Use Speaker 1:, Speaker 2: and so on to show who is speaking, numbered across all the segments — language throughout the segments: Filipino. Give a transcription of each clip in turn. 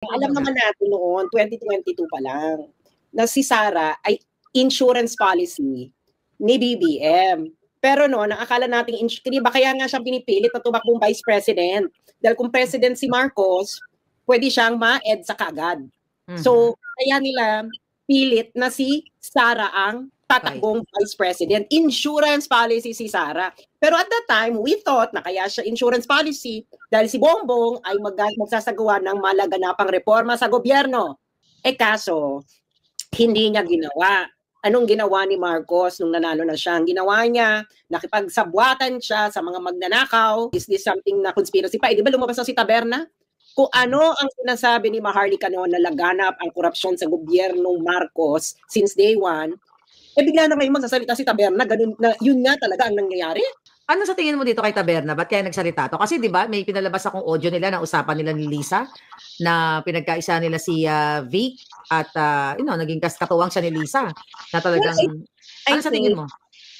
Speaker 1: Alam naman natin noon, 2022 pa lang, na si Sara ay insurance policy ni BBM. Pero noon, ang akala nating, di ba kaya nga siya pinipilit na tumakbong vice president? Dahil kung president si Marcos, pwede siyang ma-EDSA kaagad. So, kaya nila pilit na si Sara ang tatakbong vice president. Insurance policy si Sara. Pero at that time, we thought na kaya siya insurance policy dahil si Bongbong ay magsasagawa ng malaganapang reforma sa gobyerno. Kaso, hindi niya ginawa. Anong ginawa ni Marcos nung nanalo na siya? Ang ginawa niya, nakipagsabwatan siya sa mga magnanakaw. Is this something na conspiracy pa? Di ba lumabas na si Taberna? Kung ano ang sinasabi ni Maharlika noon na laganap ang korupsyon sa gobyernong Marcos since day one, bigla na ngayon magsasalita si Taberna, ganun na, yun nga talaga ang nangyayari.
Speaker 2: Ano sa tingin mo dito kay Taberna? Ba't kaya nagsalita to? Kasi di ba may pinalabas akong audio nila na usapan nila ni Lisa na pinagkaisa nila si Vic at naging katuwang siya ni Lisa na talagang ano sa tingin mo?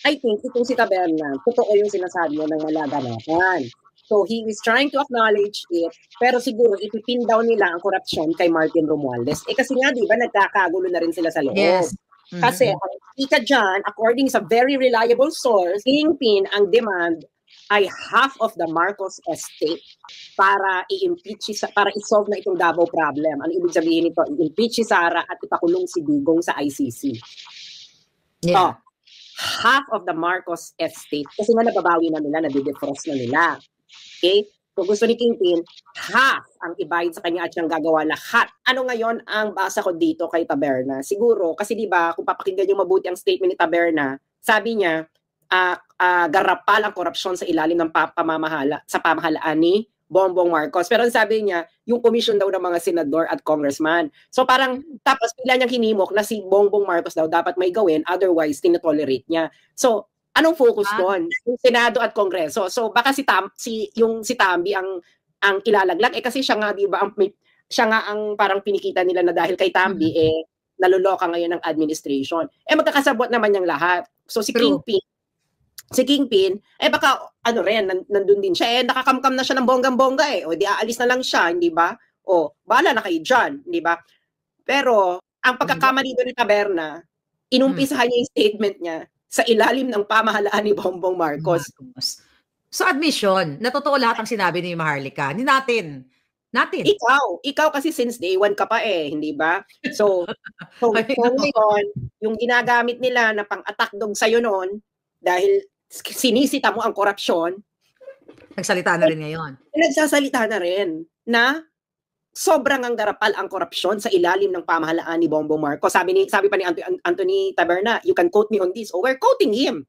Speaker 1: I think itong si Taberna, totoo yung sinasabi mo ng malaganapan. So he is trying to acknowledge it, pero siguro ipipin down nila ang korupsyon kay Martin Romualdez. Kasi nga, di ba, nagkakagulo na rin sila sa loob.
Speaker 2: Yes.
Speaker 1: Kasi ang ika dyan, according sa very reliable source, kingpin ang demand ay half of the Marcos estate para i-impeach, para i-solve na itong Davao problem. Ano ibig sabihin nito? I-impeach si Sara at ipakulong si Digong sa ICC.
Speaker 2: Yeah.
Speaker 1: Half of the Marcos estate, kasi nga nababawi na nila, nadidefrost na nila. Okay? Kung gusto ni Kingpin, half ang ibayad sa kanya at siyang gagawa lahat. Ano ngayon ang basa ko dito kay Taberna? Siguro, kasi di ba kung papakinggan yung mabuti ang statement ni Taberna, sabi niya, garapal ang korupsyon sa ilalim ng pamahalaan ni Bongbong Marcos. Pero sabi niya, yung commission daw ng mga senador at congressman. So parang, tapos bigla niyang hinimok na si Bongbong Marcos daw dapat may gawin, otherwise tinotolerate niya. So, anong focus doon? Yung Senado at Kongreso. So baka si Tambi ang ilalaglag kasi siya nga 'di ba siya nga ang parang pinikita nila na dahil kay Tambi naluloka ngayon ng administration. Magkakasabot naman yang lahat. So si Kingpin baka nandun din siya nakakamkam na siya ng bonggang-bongga o di aalis na lang siya, hindi ba? O bahala na kayo diyan, hindi ba? Pero ang pagkakamali doon ni Taberna, inumpisahan niya yung statement niya sa ilalim ng pamahalaan ni Bongbong Marcos.
Speaker 2: So admission, na totoo lahat ang sinabi ni Maharlika, ni natin.
Speaker 1: Ikaw kasi since day one ka pa hindi ba? So ngayon, yung ginagamit nila na pang-attack dog sa'yo noon, dahil sinisita mo ang korupsyon,
Speaker 2: nagsalita na rin ngayon.
Speaker 1: Nagsasalita na rin na sobrang ang garapal ang korupsyon sa ilalim ng pamahalaan ni Bongbong Marcos. Sabi pa ni Anthony Taberna, you can quote me on this. We're quoting him.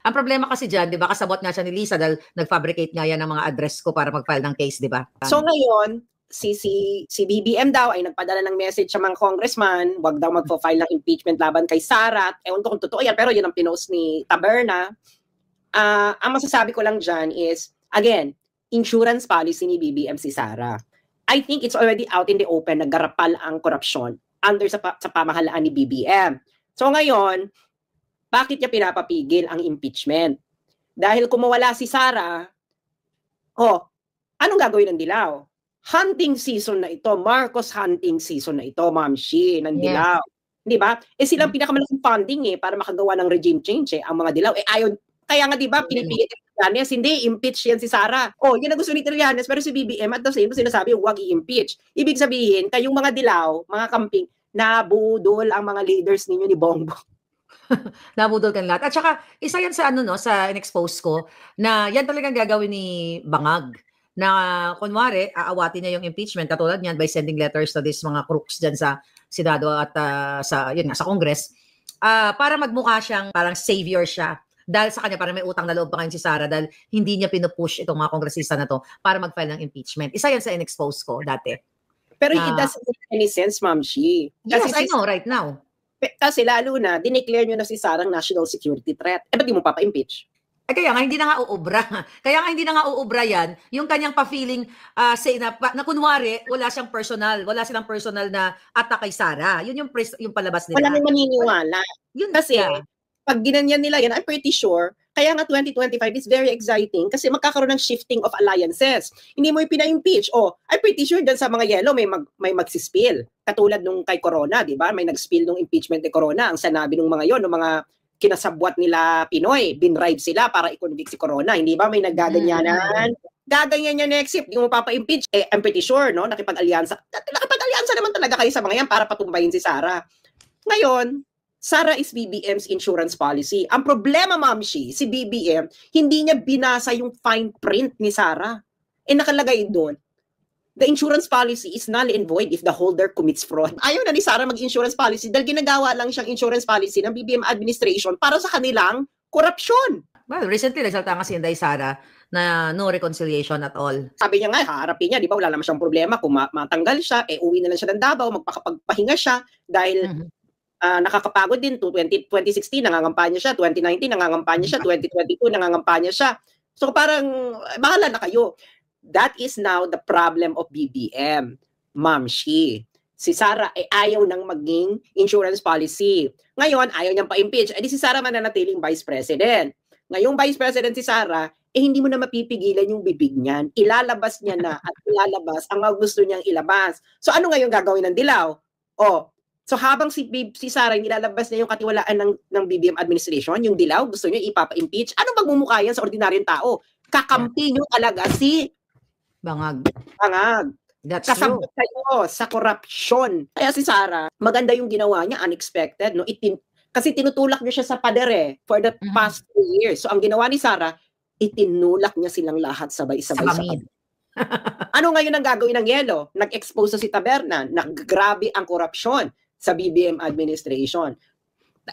Speaker 2: Ang problema kasi dyan, di ba, kasabot nga siya ni Lisa dahil nag-fabricate nga yan ng mga address ko para mag-file ng case, di ba?
Speaker 1: So ngayon, si BBM daw ay nagpadala ng message sa mga congressman, wag daw magpo-file ng impeachment laban kay Sara. Ewan ko kung totoo yan, pero yun ang pinost ni Taberna. Ang masasabi ko lang dyan is, again, insurance policy ni BBM si Sara. I think it's already out in the open na garapal ang korupsyon under sa pamahalaan ni BBM. So ngayon, bakit niya pinapapigil ang impeachment? Dahil kung mawala si Sara, anong gagawin ng Dilaw? Hunting season na ito, Marcos hunting season na ito, Ma'am Shi, ng Dilaw. Di ba? Silang pinakamalaking funding para makagawa ng regime change ang mga Dilaw. Ayaw, kaya nga di ba, pinipilit Trillanes, hindi, impeach yan si Sara. Yan ang gusto ni Trillanes, pero si BBM at the same sinasabi, huwag i-impeach. Ibig sabihin, kayong mga Dilaw, mga camping, nabudol ang mga leaders ninyo ni Bongbong.
Speaker 2: Nabudol kan lahat. At saka, isa yan sa sa in-expose ko, na yan talagang gagawin ni Bangag. Na kunwari, aawatin niya yung impeachment, katulad niyan by sending letters to these mga crooks dyan sa Senado at sa Congress, para magmukha siyang parang savior siya. Dahil sa kanya, parang may utang na loob pa kayo si Sara dahil hindi niya pinupush itong mga kongresista na to para mag-file ng impeachment. Isa yan sa in-expose ko dati.
Speaker 1: Pero it doesn't make any sense, Ma'am Shi.
Speaker 2: Yes, I know, right now.
Speaker 1: Kasi lalo na, dineclare nyo na si Sarang national security threat. Ba't di mo papa-impeach?
Speaker 2: Kaya nga, hindi na nga uubra. Kaya nga, hindi na nga uubra yan. Yung kanyang pa-feeling, na kunwari, wala silang personal na attack kay Sara. Yun yung palabas nila.
Speaker 1: Wala nang maniniwala. Yun kasi, pag ginanyan nila yan, I'm pretty sure, Kaya nga 2025 is very exciting kasi magkakaroon ng shifting of alliances. Hindi mo yung pina-impeach. I'm pretty sure dyan sa mga yellow may magsispill. Katulad nung kay Corona, di ba? May nag-spill nung impeachment ni Corona. Ang sanabi ng mga yon, ng mga kinasabwat nila Pinoy, binribe sila para i-convict si Corona. Hindi ba? May naggaganyanan. Gaganyan niya next year, yung mapapa-impeach. I'm pretty sure, no? Nakipag-alyansa naman talaga kayo sa mga yan para patumbayin si Sara. Ngayon, Sara is BBM's insurance policy. Ang problema, Ma'am Shi, si BBM, hindi niya binasa yung fine print ni Sara. Nakalagay doon, the insurance policy is null and void if the holder commits fraud. Ayaw na ni Sara mag-insurance policy dahil ginagawa lang siyang insurance policy ng BBM administration para sa kanilang korupsyon.
Speaker 2: Well, recently, nagsalta nga si Inday Sara na no reconciliation at all.
Speaker 1: Sabi niya nga, haharapin niya, di ba, wala naman siyang problema kung matanggal siya, uwi na lang siya ng Davao, magpakapagpahinga siya dahil nakakapagod din. 2016, nangangampanya siya, 2019, nangangampanya siya, 2022, nangangampanya siya. So parang, bahala na kayo. That is now the problem of BBM, Ma'am Shi. Si Sara ay ayaw nang maging insurance policy. Ngayon, ayaw niyang pa-impeach. Si Sara mananatiling vice president. Ngayong vice president si Sara, hindi mo na mapipigilan yung bibig niyan. Ilalabas niya na at ilalabas ang gusto niyang ilabas. So ano ngayon gagawin ng Dilaw? So habang si Sara ilalabas niya yung katiwalaan ng BBM administration, yung Dilaw gusto niya ipapa-impeach, ano magmumukha yan sa ordinaryong tao? Kakampi niyo talaga si
Speaker 2: Bangag. That's
Speaker 1: kasabot kayo sa korupsyon. Kaya si Sara, maganda yung ginawa niya, unexpected, no? Kasi tinutulak niya siya sa pader for the past 2 years. So ang ginawa ni Sara, itinulak niya silang lahat sabay-sabay sa pader. Ano ngayon ang gagawin ng Yelo? Nag-expose si Taberna, naggrabe ang korupsyon sa BBM administration.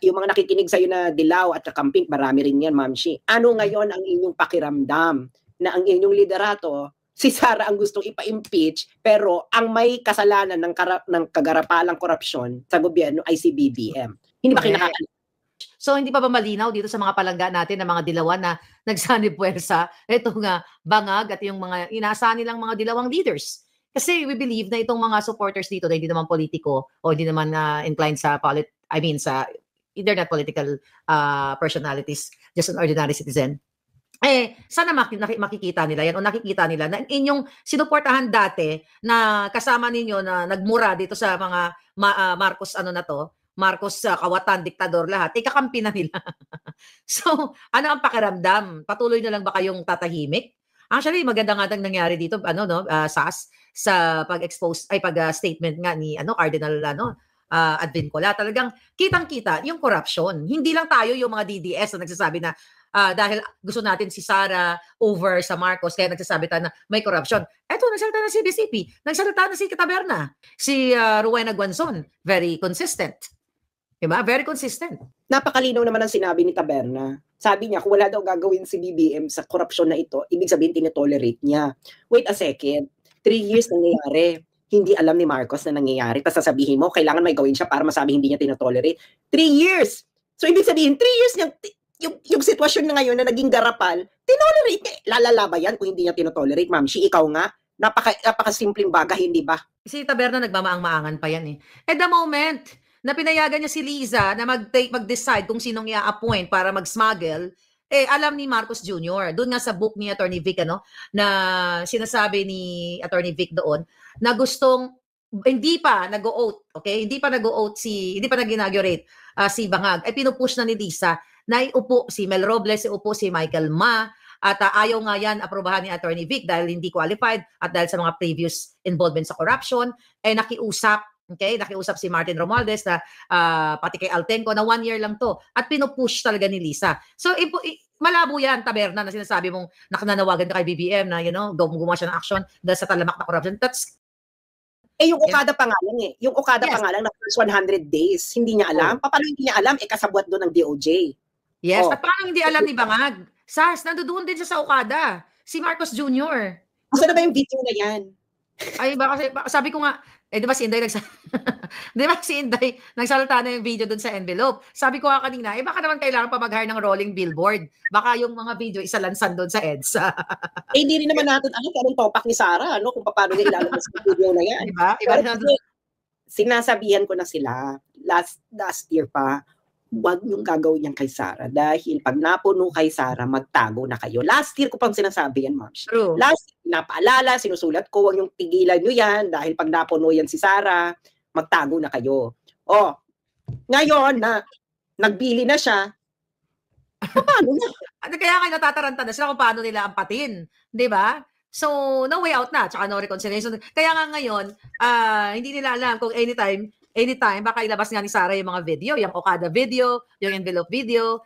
Speaker 1: Yung mga nakikinig sa'yo na Dilaw at kakamping, marami rin yan, Ma'am Shi. Ano ngayon ang inyong pakiramdam na ang inyong liderato, si Sara ang gustong ipa-impeach, pero ang may kasalanan ng kagarapalang korupsyon sa gobyerno ay si BBM. Hindi ba kinakakalimutan?
Speaker 2: So hindi pa ba malinaw dito sa mga palangga natin na mga dilawan na nagsanib-puwersa, ito nga Bangag at yung mga inaasahan nilang mga dilawang leaders? Kasi we believe na itong mga supporters dito na hindi naman politiko o hindi naman inclined sa sa internet political personalities, just an ordinary citizen. Sana makikita nila yan o nakikita nila na inyong sinuportahan dati na kasama ninyo na nagmura dito sa mga Marcos Marcos kawatan, diktador lahat, ikakampi na nila. So, ano ang pakiramdam? Patuloy na lang ba kayong tatahimik? Actually, maganda nga nangyari dito, SAS, sa pag-expose, pag-statement nga ni Cardinal Advincola. Talagang kitang-kita yung corruption. Hindi lang tayo yung mga DDS na nagsasabi na dahil gusto natin si Sara over sa Marcos, kaya nagsasabi tayo na may corruption. Eto, nagsalita na si BCP, nagsalita na si Taberna, si Rowena Guanzon, very consistent. Diba? Very consistent.
Speaker 1: Napakalinaw naman ang sinabi ni Taberna. Sabi niya, kung wala daw gagawin si BBM sa korupsyon na ito, ibig sabihin tinitolerate niya. Wait a second, 3 years nangyayari. Hindi alam ni Marcos na nangyayari. Tapos sasabihin mo, kailangan may gawin siya para masabi hindi niya tinitolerate. 3 years! So ibig sabihin, 3 years niya, yung sitwasyon na ngayon na naging garapal, tinolerate niya. Lalala ba yan kung hindi niya tinotolerate, Ma'am Shi? Ikaw nga, napaka-simpleng bagay, hindi ba?
Speaker 2: Si Taberna nagmamaang-maangan pa yan eh. At the moment na pinayagan niya si Liza na mag-decide kung sinong i-appoint para mag-smuggle, alam ni Marcos Jr. Doon nga sa book ni Attorney Vic, na sinasabi ni Attorney Vic doon, na gustong, hindi pa nag-o-oath, okay? Hindi pa nag-inaugurate si Bangag. Pinupush na ni Liza na iupo si Mel Robles, iupo si Michael Ma, at ayaw nga yan aprobahan ni Attorney Vic dahil hindi qualified at dahil sa mga previous involvement sa corruption, nakiusap si Martin Romualdez na pati kay Altenco na 1 year lang to at pinupush talaga ni Liza. So malabo yan, Taberna, na sinasabi mong nananawagan ka kay BBM na gumawa siya ng action dahil sa talamak na corruption. That's
Speaker 1: yung Okada pa nga lang Yung Okada pa nga lang na first 100 days, hindi niya alam. Paano hindi niya alam? Kasabwat doon ng DOJ.
Speaker 2: Yes, at paano hindi alam ni Bangag? SARS, nandoon din siya sa Okada. Si Marcos Jr.
Speaker 1: Saan na ba yung video na yan?
Speaker 2: Baka sabi ko nga, di ba si Inday nagsalita na yung video dun sa envelope. Sabi ko nga kanina, baka naman kailangan pa mag-hire ng rolling billboard. Baka yung mga video isalansan dun sa EDSA.
Speaker 1: Hindi rin naman natin kung anong topak ni Sara, kung paano niya ilalabas yung video na yan.
Speaker 2: Diba?
Speaker 1: Sinasabihan ko na sila last year pa, huwag yung gagawin yan kay Sara dahil pag napuno kay Sara, magtago na kayo. Last year ko pang sinasabi yan, ma'am.
Speaker 2: True.
Speaker 1: Last year, napaalala, sinusulat ko, huwag yung tigilan nyo yan dahil pag napuno yan si Sara, magtago na kayo. Oh, ngayon na nagbili na siya, paano na?
Speaker 2: Kaya nga natataranta na sila kung paano nila ampatin, 'di ba? So, no way out na, tsaka no reconciliation. Kaya nga ngayon, hindi nila alam kung anytime baka ilabas nga ni Sara yung mga video, yung Okada video, yung envelope video,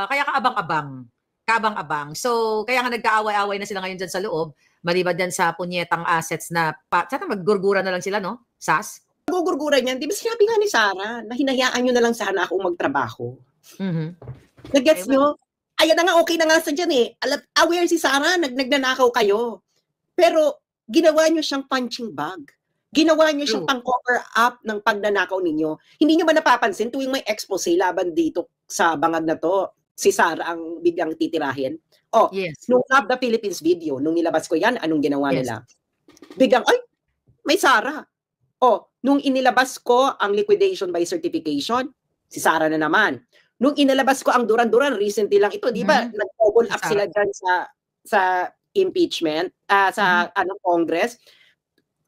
Speaker 2: kaya kaabang-abang. So, kaya nga nagkaaway-away na sila ngayon dyan sa loob, maliban dyan sa punyetang assets na, sana maggurgura na lang sila, no? SAS?
Speaker 1: Gugurguran yan. Di ba sinabi nga ni Sara na hinayaan nyo na lang sana ako magtrabaho? Nag-gets nyo? Ayan na nga, okay na nga sa dyan eh. Aware si Sara, nagnanakaw kayo. Pero, ginawa nyo siyang punching bag. Ginawa nyo siyang pang-cover up ng pagnanakaw ninyo. Hindi nyo ba napapansin tuwing may expose laban dito sa bangag na to, si Sara ang biglang titirahin? Oh, yes. Nung Love the Philippines video, nung nilabas ko yan, anong ginawa nila? Biglang, ay, may Sara. Oh, nung inilabas ko ang liquidation by certification, si Sara na naman. Nung inilabas ko ang Duran-Duran, recently lang ito, di ba? Nag-double up sila dyan sa impeachment, sa Congress.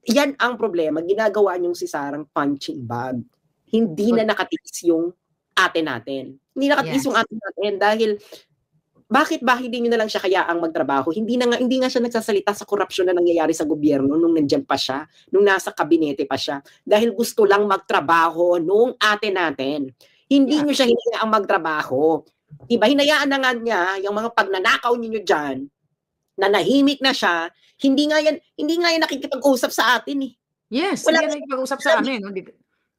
Speaker 1: Yan ang problema. Ginagawa niyong si Sarang punching bag. Hindi na nakatiis yung ate natin. Hindi nakatiis yung ate natin dahil bakit ba hindi niyo na lang siya kayaang magtrabaho? Hindi nga siya nagsasalita sa korupsyon na nangyayari sa gobyerno nung nandiyan pa siya, nung nasa kabinete pa siya. Dahil gusto lang magtrabaho nung ate natin. Hindi niyo siya hinayaang magtrabaho. Diba? Hinayaan na nga niya yung mga pagnanakaw niyo dyan, na nahimik na siya, hindi nga yan nakikipag-usap sa atin eh.
Speaker 2: Yes, wala hindi nakikipag-usap sa amin.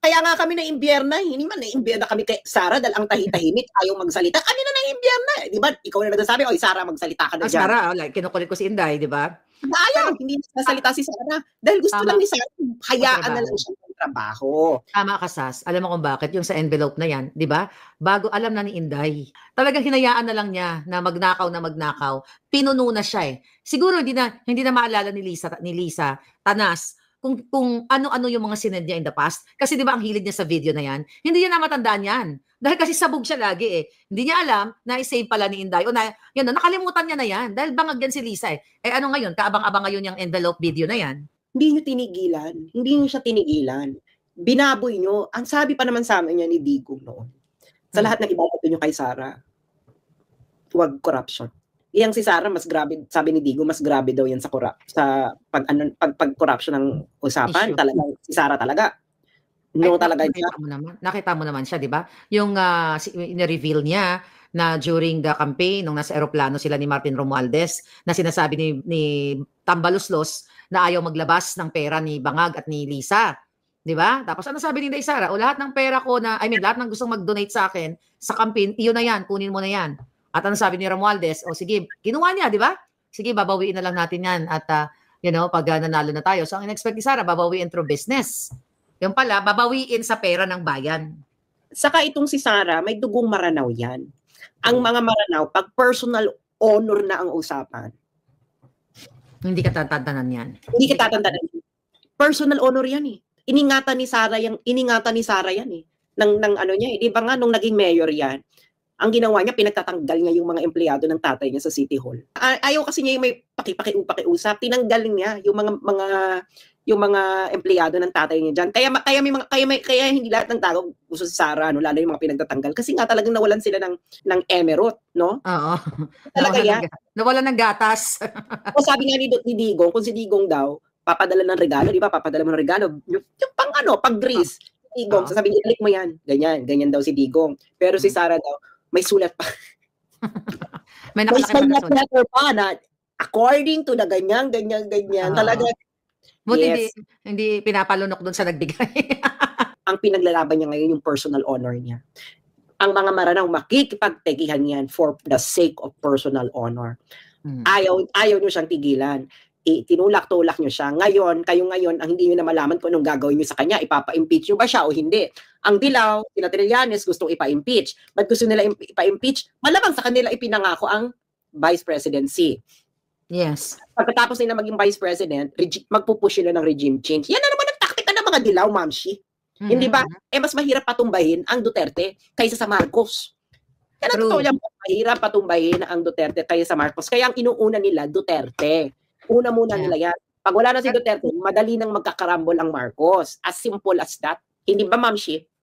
Speaker 1: Kaya nga kami na-imbierna, hindi man na-imbierna kami kay Sara dahil ang tahimik ayaw magsalita. Kami na na-imbierna eh. Di ba? Ikaw na nagsasabi, oy Sara, magsalita ka na dyan.
Speaker 2: Sara, like, kinukulit ko si Inday, di ba?
Speaker 1: Ayaw, hindi nasalita si Sara. Dahil gusto lang ni Sara, hayaan na lang siya ng trabaho.
Speaker 2: Tama ka, Sas. Alam mo kung bakit? Yung sa envelope na yan, di ba? Bago alam na ni Inday. Talagang hinayaan na lang niya na magnakaw. Pinuno na siya eh. Siguro hindi na maalala ni Lisa, Tanas, kung ano-ano yung mga sinend niya in the past. Kasi di ba ang hilig niya sa video na yan, hindi niya na matandaan yan. Dahil kasi sabog siya lagi eh. Hindi niya alam na i-save pala ni Inday. O nakalimutan niya na yan. Dahil bangag yan si Lisa eh. Eh ano ngayon? Kaabang-abang ngayon yung envelope video na yan.
Speaker 1: Hindi niyo tinigilan. Hindi niyo siya tinigilan. Binaboy niyo. Ang sabi pa naman sa amin niya ni Digong noon. Sa lahat ng ibabato niyo kay Sara, huwag corruption. Iyang si Sara mas grabe, sabi ni Digo, mas grabe daw yan sa pag-corruption ng usapan. Talaga si Sara talaga. No, talaga
Speaker 2: nakita mo naman siya, di ba? Yung in-reveal niya na during the campaign nung nasa eroplano sila ni Martin Romualdez na sinasabi ni Tambaluslos na ayaw maglabas ng pera ni Bangag at ni Lisa. Di ba? Tapos ano sabi ni Inday Sara? O lahat ng pera ko lahat ng gustong mag-donate sa akin sa campaign, iyon na yan, kunin mo na yan. At ano sabi ni Romualdez? O sige, kinuha niya, di ba? Sige, babawiin na lang natin yan. At, pag nanalo na tayo. So, ang in-expect ni Sara, babawiin through business. Yung pala, babawiin sa pera ng bayan.
Speaker 1: Saka itong si Sara, may dugong Maranao yan. Ang mga Maranao, pag personal honor na ang usapan.
Speaker 2: Hindi ka tatantanan yan.
Speaker 1: Hindi ka tatantanan. Personal honor yan eh. Iningatan ni Sara yan eh. Nang ano niya eh. Di ba nga nung naging mayor yan, ang ginawa niya, pinagtatanggal niya yung mga empleyado ng tatay niya sa City Hall. Ayaw kasi niya yung may pakiusap. Tinanggal niya yung mga empleyado ng tatay niya diyan. Kaya hindi lahat ng tao gusto si Sara, lalo yung mga pinagtatanggal kasi nga talagang nawalan sila ng emerald, no?
Speaker 2: Oo.
Speaker 1: Talaga yan.
Speaker 2: Nawalan ng gatas.
Speaker 1: O sabi nga ni Digong, kung si Digong daw papadala ng regalo, di ba? Papadala mo ng regalo, yung pag-grease. Digong, sasabihin niya, click mo yan. Ganyan daw si Digong. Pero si Sara daw, may sulat pa.
Speaker 2: may
Speaker 1: letter pa na according to the ganyan. Talaga.
Speaker 2: Buti hindi pinapalunok doon sa nagbigay.
Speaker 1: Ang pinaglalaban niya ngayon yung personal honor niya. Ang mga Maranao makikipagtegihan yan for the sake of personal honor. Ayaw niyo siyang tigilan. Tinulak-tulak niyo siya. Kayo ngayon, ang hindi niyo na malaman kung anong gagawin niyo sa kanya, ipapa-impeach niyo ba siya o hindi. Ang Dilaw, sina Trillanes, gustong ipa-impeach. Ba't gusto nila ipa-impeach? Malamang sa kanila ipinangako ang vice presidency.
Speaker 2: Yes.
Speaker 1: Pagkatapos nila maging vice president, magpupush sila ng regime change. Yan na naman ang taktika ng mga Dilaw, Mamshi. Hindi ba? Mas mahirap patumbahin ang Duterte kaysa sa Marcos. Kaya totoo yan, mahirap patumbahin ang Duterte kaysa sa Marcos. Kaya ang inuuna nila, Duterte. Una muna nila yan. Pag wala na si Duterte, madali nang magkakarambol ang Marcos. As simple as that. Hindi ba, Ma'am Shi?